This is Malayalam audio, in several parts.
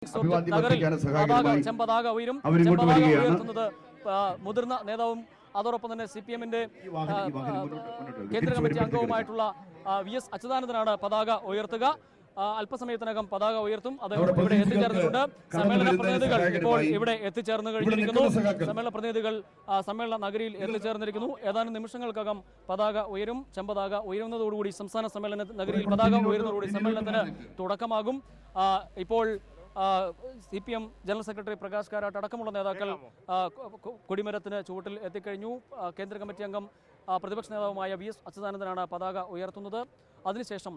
നഗറിൽ ചെമ്പതാക ഉയരും. ചെമ്പതാക ഉയർത്തുന്നത് മുതിർന്ന നേതാവും അതോടൊപ്പം തന്നെ CPM-ന്റെ കേന്ദ്ര കമ്മിറ്റി അംഗവുമായിട്ടുള്ള VS അച്യുതാനന്ദനാണ് പതാക ഉയർത്തുക. അല്പസമയത്തിനകം പതാക ഉയർത്തും. അദ്ദേഹം ഇവിടെ എത്തിച്ചേർന്നിട്ടുണ്ട്. സമ്മേളന പ്രതിനിധികൾ ഇപ്പോൾ ഇവിടെ എത്തിച്ചേർന്ന് കഴിഞ്ഞിരിക്കുന്നു. സമ്മേളന പ്രതിനിധികൾ സമ്മേളന നഗരിയിൽ എത്തിച്ചേർന്നിരിക്കുന്നു. ഏതാനും നിമിഷങ്ങൾക്കകം പതാക ഉയരും. ചെമ്പതാക ഉയരുന്നതോടുകൂടി സംസ്ഥാന സമ്മേളന നഗരിയിൽ പതാക ഉയരുന്നതോടുകൂടി സമ്മേളനത്തിന് തുടക്കമാകും. ഇപ്പോൾ CPM general secretary Prakash Karat അടക്കമുള്ള നേതാക്കൾ കൊടിമരത്തിന് ചുവട്ടിൽ എത്തിക്കഴിഞ്ഞു. കേന്ദ്ര കമ്മിറ്റി അംഗം പ്രതിപക്ഷ നേതാവുമായ VS അച്യുതാനന്ദനാണ് പതാക ഉയർത്തുന്നത്. അതിനുശേഷം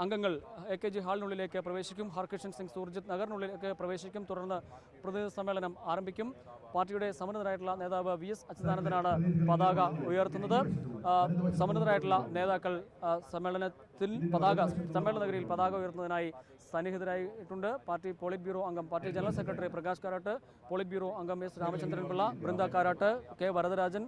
അംഗങ്ങൾ AKG ഹാളിനുള്ളിലേക്ക് പ്രവേശിക്കും. ഹർകിഷൻ സിംഗ് സുർജിത് നഗറിനുള്ളിലേക്ക് പ്രവേശിക്കും. തുടർന്ന് പ്രതിനിധി സമ്മേളനം ആരംഭിക്കും. പാർട്ടിയുടെ സമന്നതരായിട്ടുള്ള നേതാവ് VS അച്യുതാനന്ദനാണ് പതാക ഉയർത്തുന്നത്. സമന്നതരായിട്ടുള്ള നേതാക്കൾ സമ്മേളന നഗരിയിൽ പതാക ഉയർത്തുന്നതിനായി സന്നിഹിതരായിട്ടുണ്ട്. പാർട്ടി പോളിറ്റ് ബ്യൂറോ അംഗം, party general secretary Prakash Karat, polit bureau അംഗം S Ramachandran Pillai, Brinda Karat, K Varadarajan,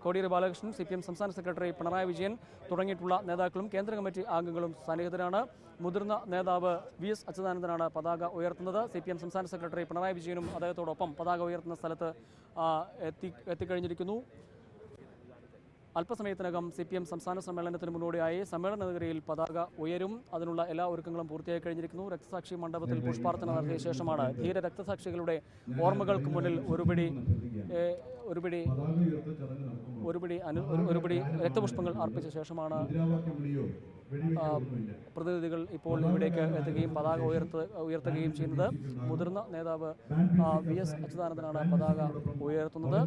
Kodiyeri Balakrishnan, CPM സംസ്ഥാന സെക്രട്ടറി പിണറായി വിജയൻ തുടങ്ങിയിട്ടുള്ള നേതാക്കളും കേന്ദ്ര കമ്മിറ്റി അംഗങ്ങളും സന്നിഹിതരാണ്. മുതിർന്ന നേതാവ് VS അച്യുതാനന്ദനാണ് പതാക ഉയർത്തുന്നത്. CPM സംസ്ഥാന സെക്രട്ടറി പിണറായി വിജയനും അദ്ദേഹത്തോടൊപ്പം പതാക ഉയർത്തുന്ന സ്ഥലത്ത് എത്തിക്കഴിഞ്ഞിരിക്കുന്നു. അല്പസമയത്തിനകം CPM സംസ്ഥാന സമ്മേളനത്തിന് മുന്നോടിയായി സമ്മേളന നഗരിയിൽ പതാക ഉയരും. അതിനുള്ള എല്ലാ ഒരുക്കങ്ങളും പൂർത്തിയായി കഴിഞ്ഞിരിക്കുന്നു. രക്തസാക്ഷി മണ്ഡപത്തിൽ പുഷ്പാർച്ചന നടത്തിയ ശേഷമാണ് ധീര രക്തസാക്ഷികളുടെ ഓർമ്മകൾക്ക് മുന്നിൽ ഒരുപിടി രക്തപുഷ്പങ്ങൾ അർപ്പിച്ച ശേഷമാണ് പ്രതിനിധികൾ ഇപ്പോൾ ഇവിടേക്ക് എത്തുകയും പതാക ഉയർത്തുകയും ചെയ്യുന്നത്. മുതിർന്ന നേതാവ് VS അച്യുതാനന്ദനാണ് പതാക ഉയർത്തുന്നത്.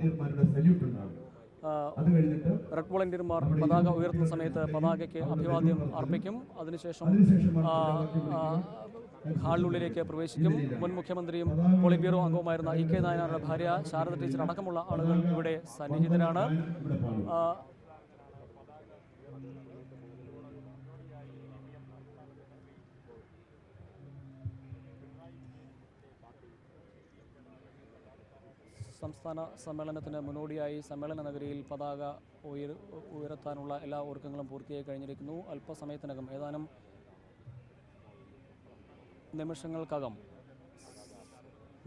റെഡ് വോളണ്ടിയർമാർ പതാക ഉയർത്തുന്ന സമയത്ത് പതാകയ്ക്ക് അഭിവാദ്യം അർപ്പിക്കും. അതിനുശേഷം ഹാളിനുള്ളിലേക്ക് പ്രവേശിക്കും. മുൻ മുഖ്യമന്ത്രിയും പോളിറ്റ് ബ്യൂറോ അംഗവുമായിരുന്ന EK നായനാരുടെ ഭാര്യ ശാരദ ടീച്ചർ അടക്കമുള്ള ആളുകൾ ഇവിടെ സന്നിഹിതരാണ്. സംസ്ഥാന സമ്മേളനത്തിന് മുന്നോടിയായി സമ്മേളന നഗരിയിൽ പതാക ഉയർത്താനുള്ള എല്ലാ ഒരുക്കങ്ങളും പൂർത്തിയായി കഴിഞ്ഞിരിക്കുന്നു. അല്പസമയത്തിനകം ഏതാനും നിമിഷങ്ങൾക്കകം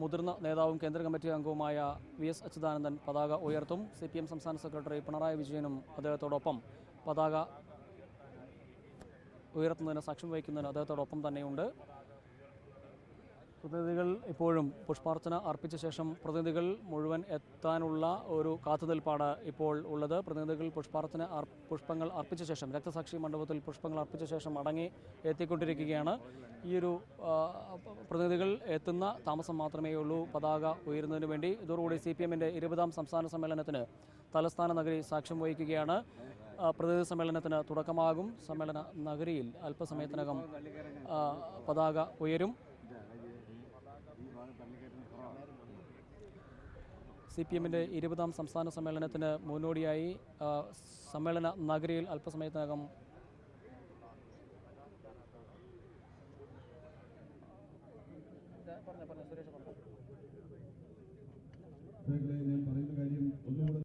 മുതിർന്ന നേതാവും കേന്ദ്ര കമ്മിറ്റി അംഗവുമായ VS അച്യുതാനന്ദൻ പതാക ഉയർത്തും. CPM സംസ്ഥാന സെക്രട്ടറി പിണറായി വിജയനും അദ്ദേഹത്തോടൊപ്പം പതാക ഉയർത്തുന്നതിന് സാക്ഷ്യം വഹിക്കുന്നതിന് അദ്ദേഹത്തോടൊപ്പം തന്നെയുണ്ട്. പ്രതിനിധികൾ ഇപ്പോഴും പുഷ്പാർച്ചന അർപ്പിച്ച ശേഷം പ്രതിനിധികൾ മുഴുവൻ എത്താനുള്ള ഒരു കാത്തുനിൽപ്പാണ് ഇപ്പോൾ ഉള്ളത്. പ്രതിനിധികൾ പുഷ്പങ്ങൾ അർപ്പിച്ച ശേഷം രക്തസാക്ഷി മണ്ഡപത്തിൽ പുഷ്പങ്ങൾ അർപ്പിച്ച ശേഷം മടങ്ങി എത്തിക്കൊണ്ടിരിക്കുകയാണ്. ഈയൊരു പ്രതിനിധികൾ എത്തുന്ന താമസം മാത്രമേ ഉള്ളൂ പതാക ഉയരുന്നതിന് വേണ്ടി. ഇതോടുകൂടി CPM-ന്റെ 20ാം സംസ്ഥാന സമ്മേളനത്തിന് തലസ്ഥാന നഗരി സാക്ഷ്യം വഹിക്കുകയാണ്. പ്രതിനിധി സമ്മേളനത്തിന് തുടക്കമാകും. സമ്മേളന നഗരിയിൽ അല്പസമയത്തിനകം പതാക ഉയരും. CPM-ന്റെ 20ാം സംസ്ഥാന സമ്മേളനത്തിന് മുന്നോടിയായി സമ്മേളന നഗരിയിൽ അല്പസമയത്തിനകം ഞാൻ പറയുന്ന കാര്യം ഒന്നുകൂടെ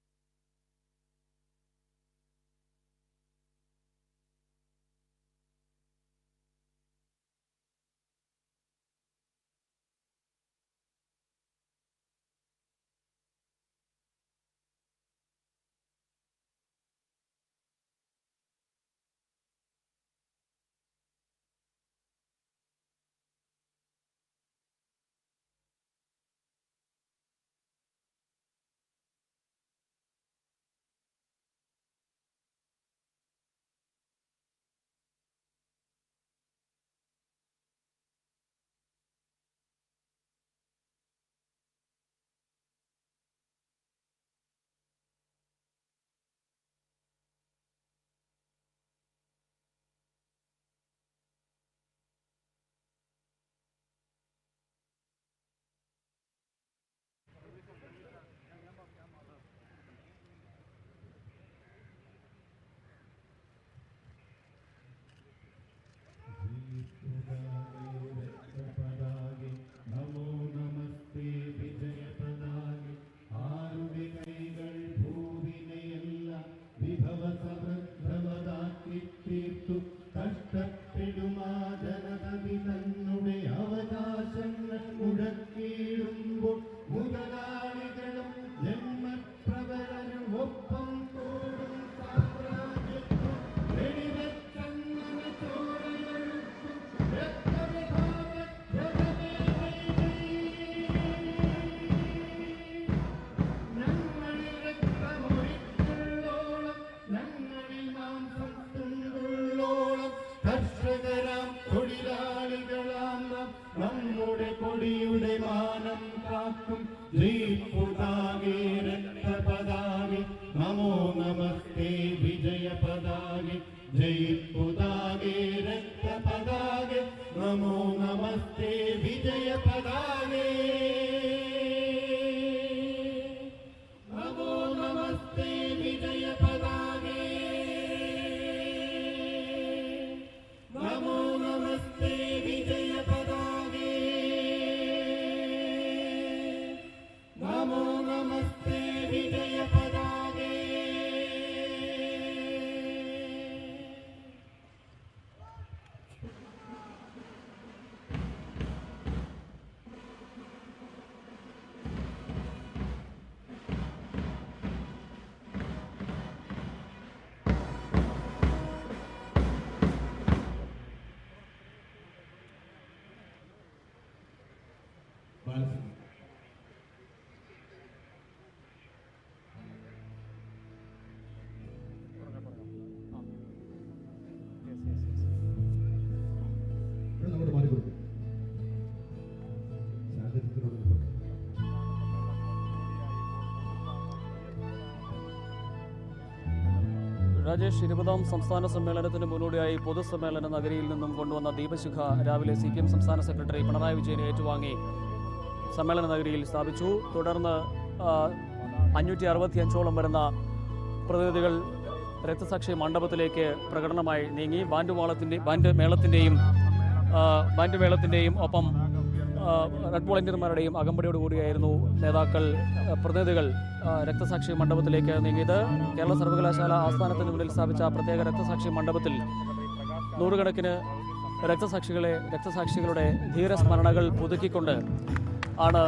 നമ്മുടെ കൊടിയുടെ മാനം കാക്കും ജയ്പുതാകെ രക്തപതാകെ നമോ നമസ്തേ വിജയ പതാകെ ജയ്പുതാകെ രക്തപതാകെ നമോ നമസ്തേ വിജയ പതാകെ നമോ നമസ്തേ വിജയ പതാകെ നമോ നമസ്തേ വിജയ പതാകെ നമോ നമസ്തേ വിജയ പതാകെ ബാലസിംഗ് ഇവിടെ നമ്മുടെ മാറിക്കൊടുക്കും സാഹചര്യത്തിനോട് രാജേഷ്, 20ാം സംസ്ഥാന സമ്മേളനത്തിന് മുന്നോടിയായി പൊതുസമ്മേളന നഗരിയിൽ നിന്നും കൊണ്ടുവന്ന ദീപശിഖ രാവിലെ CPM സംസ്ഥാന സെക്രട്ടറി പിണറായി വിജയൻ ഏറ്റുവാങ്ങി സമ്മേളന നഗരിയിൽ സ്ഥാപിച്ചു. തുടർന്ന് 565ഓളം വരുന്ന പ്രതിനിധികൾ രക്തസാക്ഷി മണ്ഡപത്തിലേക്ക് പ്രകടനമായി നീങ്ങി. ബാൻഡ് മേളത്തിൻ്റെയും ഒപ്പം റെഡ് വോളണ്ടിയർമാരുടെയും അകമ്പടിയോടുകൂടിയായിരുന്നു പ്രതിനിധികൾ രക്തസാക്ഷി മണ്ഡപത്തിലേക്ക് നീങ്ങിയത്. കേരള സർവകലാശാല ആസ്ഥാനത്തിന് മുന്നിൽ സ്ഥാപിച്ച പ്രത്യേക രക്തസാക്ഷി മണ്ഡപത്തിൽ നൂറുകണക്കിന് രക്തസാക്ഷികളുടെ ധീരസ്മരണകൾ പുതുക്കിക്കൊണ്ട് ആണ്